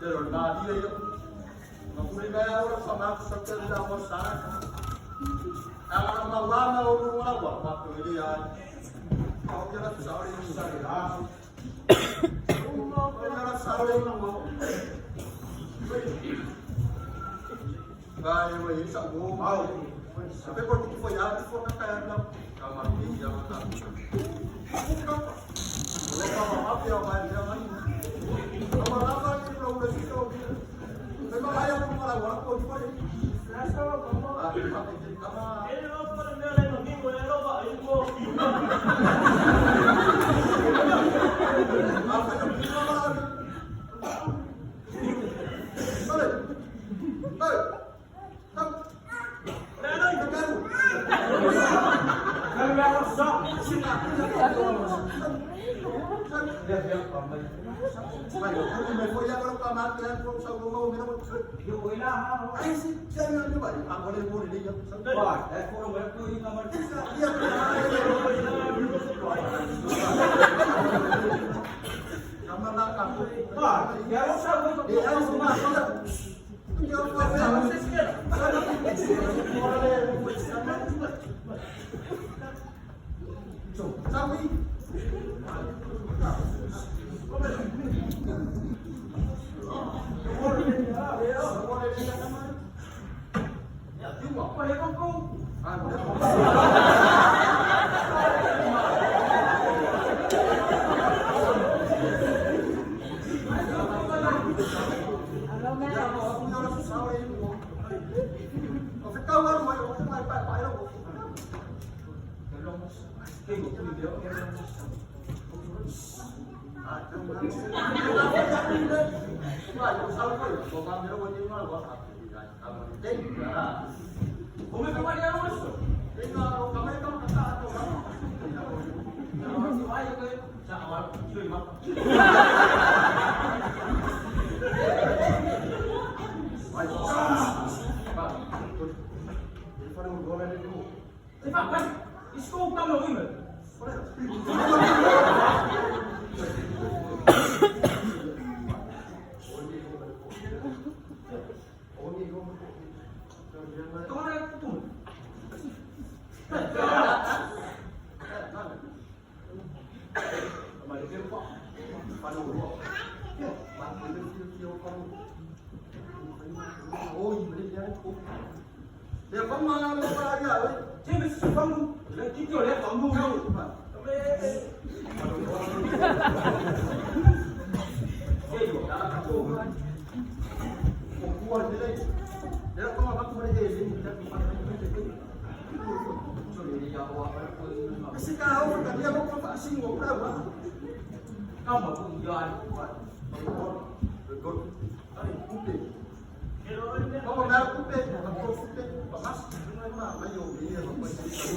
dia na primeira hora chamava só que ele dava saca ela não lava ou não lava mas ele ia ao que ela sabe não sabe lá ela sabe não vai eu ia saber mal sabe quando tu foi lá foi na cara não calma aí já tá vou falar para vai já vai vamos lá para que para o resto memang ayam mengarah orang pun boleh. Rasa apa? Ele não pode me olhar no bico, ele não vai, ele vou. Apa yang kita malam? Boleh. Boleh. Kam. Dah dah kan. Kalau yang rosak, sini. Dia pamai. Baik, aku ni boleh kalau kamar kalian pun sama mau minum. Yo boleh lah. Ai sih, jangan ni baik. Aku boleh dia. Baik, aku orang tu ini kamar. Dia. Kamar nak aku. Baik, dia rosak tu. Dia rumah. Dia apa? Sikit. Jom, kami. Dia pemang apa aja, dia mesti pemang. Kita lihat kamu dulu. Kasi kau dia mau apa sih mau berapa? Kau mau tunjuan buat berikut. Tadi putih. Kau nak putih, kau putih, panas. Ayo dia masih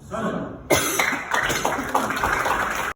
Sana.